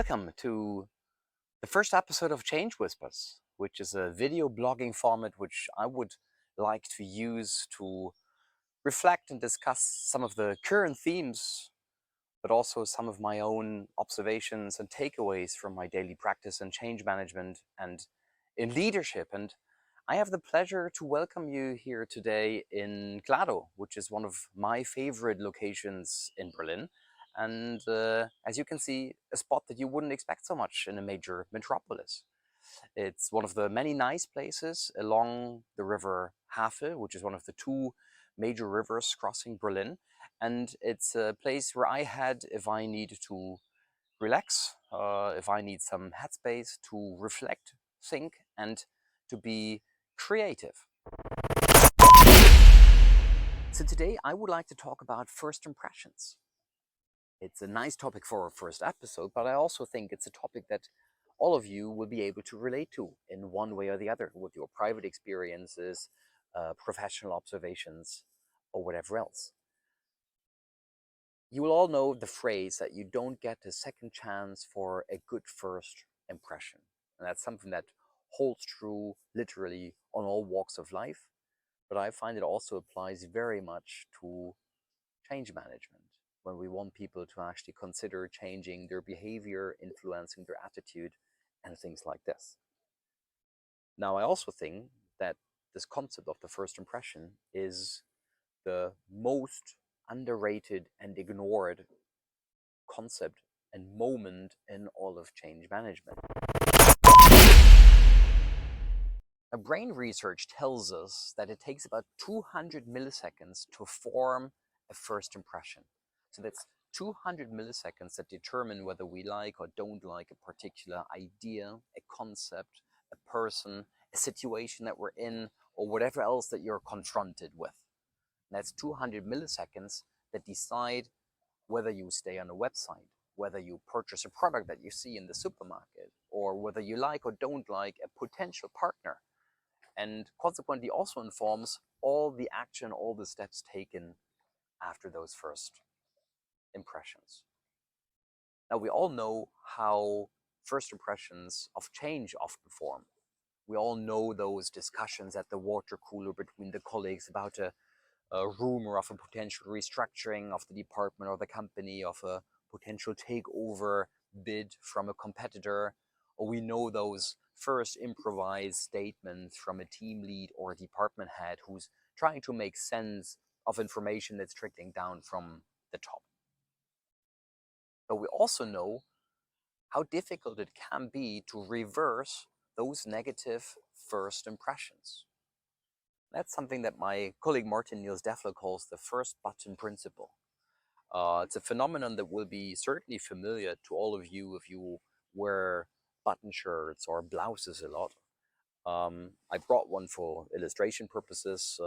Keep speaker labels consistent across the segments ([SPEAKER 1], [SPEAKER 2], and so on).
[SPEAKER 1] Welcome to the first episode of Change Whispers, which is a video blogging format which I would like to use to reflect and discuss some of the current themes, but also some of my own observations and takeaways from my daily practice in change management and in leadership. And I have the pleasure to welcome you here today in Glado, which is one of my favorite locations in Berlin. And as you can see, a spot that you wouldn't expect so much in a major metropolis. It's one of the many nice places along the river Havel, which is one of the two major rivers crossing Berlin. And it's a place where I head if I need to relax, if I need some headspace to reflect, think, and to be creative. So today I would like to talk about first impressions. It's a nice topic for our first episode, but I also think it's a topic that all of you will be able to relate to in one way or the other with your private experiences, professional observations, or whatever else. You will all know the phrase that you don't get a second chance for a good first impression. And that's something that holds true literally on all walks of life, but I find it also applies very much to change management when we want people to actually consider changing their behavior, influencing their attitude, and things like this. Now, I also think that this concept of the first impression is the most underrated and ignored concept and moment in all of change management. Now, brain research tells us that it takes about 200 milliseconds to form a first impression. So that's 200 milliseconds that determine whether we like or don't like a particular idea, a concept, a person, a situation that we're in, or whatever else that you're confronted with. And that's 200 milliseconds that decide whether you stay on a website, whether you purchase a product that you see in the supermarket, or whether you like or don't like a potential partner. And consequently also informs all the action, all the steps taken after those first impressions. Now, we all know how first impressions of change often form. We all know those discussions at the water cooler between the colleagues about a rumor of a potential restructuring of the department or the company, of a potential takeover bid from a competitor, or we know those first improvised statements from a team lead or a department head who's trying to make sense of information that's trickling down from the top. But we also know how difficult it can be to reverse those negative first impressions. That's something that my colleague Martin Niels Defler calls the first button principle. It's a phenomenon that will be certainly familiar to all of you if you wear button shirts or blouses a lot. I brought one for illustration purposes.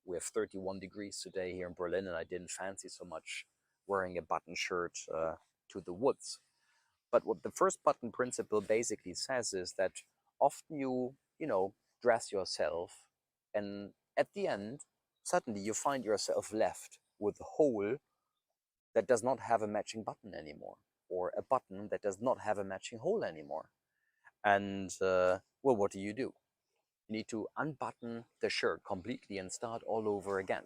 [SPEAKER 1] We have 31 degrees today here in Berlin, and I didn't fancy so much wearing a button shirt to the woods. But what the first button principle basically says is that often you dress yourself, and at the end, suddenly you find yourself left with a hole that does not have a matching button anymore, or a button that does not have a matching hole anymore. And well, what do? You need to unbutton the shirt completely and start all over again.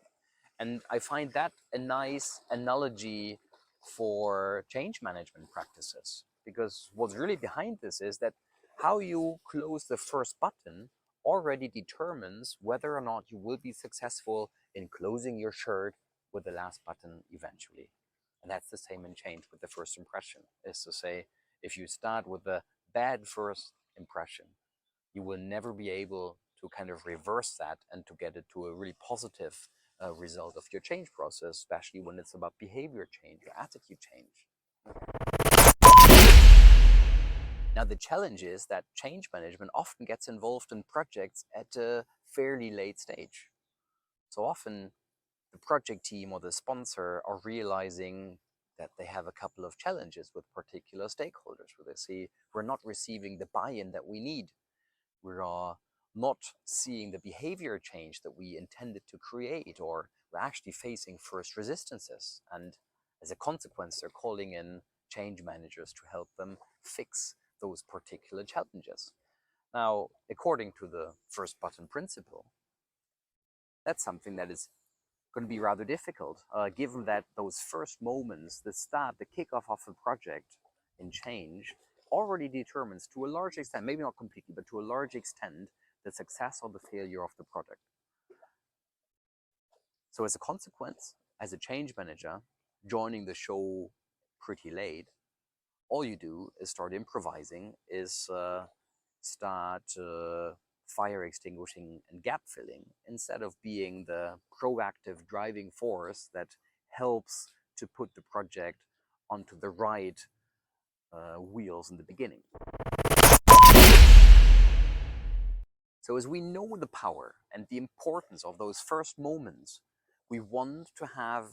[SPEAKER 1] And I find that a nice analogy for change management practices, because what's really behind this is that how you close the first button already determines whether or not you will be successful in closing your shirt with the last button eventually. And that's the same in change with the first impression, is to say, if you start with a bad first impression, you will never be able to kind of reverse that and to get it to a really positive result of your change process, especially when it's about behavior change or attitude change. Now, the challenge is that change management often gets involved in projects at a fairly late stage. So often the project team or the sponsor are realizing that they have a couple of challenges with particular stakeholders, where they say, we're not receiving the buy-in that we need. We are not seeing the behavior change that we intended to create, or we're actually facing first resistances. And as a consequence, they're calling in change managers to help them fix those particular challenges. Now, according to the first button principle, that's something that is going to be rather difficult, given that those first moments, the start, the kickoff of a project in change, already determines to a large extent, maybe not completely, but to a large extent, the success or the failure of the product. So as a consequence, as a change manager, joining the show pretty late, all you do is start improvising, is start fire extinguishing and gap filling, instead of being the proactive driving force that helps to put the project onto the right wheels in the beginning. So as we know the power and the importance of those first moments, we want to have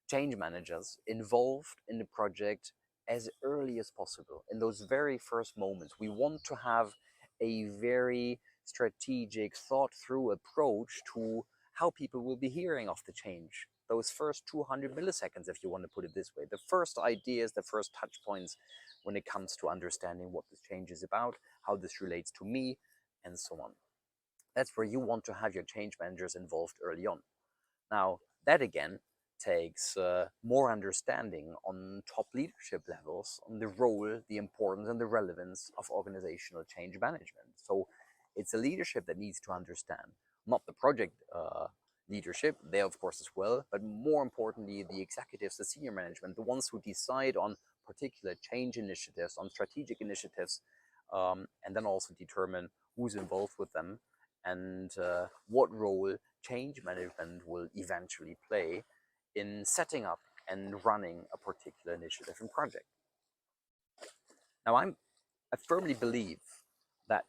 [SPEAKER 1] change managers involved in the project as early as possible. In those very first moments, we want to have a very strategic, thought through approach to how people will be hearing of the change. Those first 200 milliseconds, if you want to put it this way, the first ideas, the first touch points when it comes to understanding what this change is about, how this relates to me, and so on. That's where you want to have your change managers involved early on. Now, that again takes more understanding on top leadership levels on the role, the importance, and the relevance of organizational change management. So it's a leadership that needs to understand, not the project leadership, they of course as well, but more importantly, the executives, the senior management, the ones who decide on particular change initiatives, on strategic initiatives, and then also determine who's involved with them and what role change management will eventually play in setting up and running a particular initiative and project. Now, I firmly believe that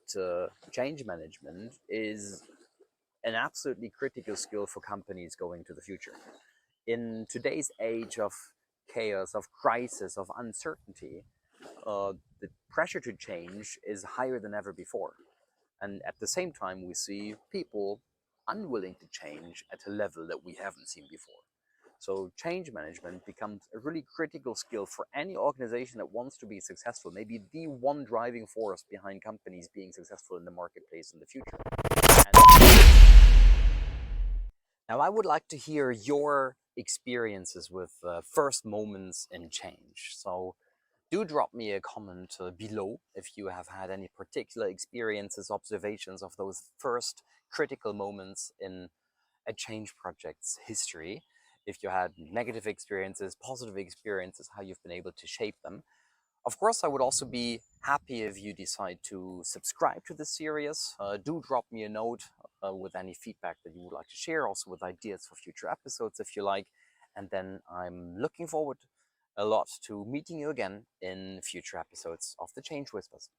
[SPEAKER 1] change management is an absolutely critical skill for companies going to the future. In today's age of chaos, of crisis, of uncertainty, the pressure to change is higher than ever before. And at the same time, we see people unwilling to change at a level that we haven't seen before. So change management becomes a really critical skill for any organization that wants to be successful, maybe the one driving force behind companies being successful in the marketplace in the future. Now, I would like to hear your experiences with first moments in change. So do drop me a comment below if you have had any particular experiences, observations of those first critical moments in a change project's history. If you had negative experiences, positive experiences, how you've been able to shape them. Of course, I would also be happy if you decide to subscribe to this series. Do drop me a note with any feedback that you would like to share, also with ideas for future episodes if you like. And then I'm looking forward a lot to meeting you again in future episodes of the Change Whispers.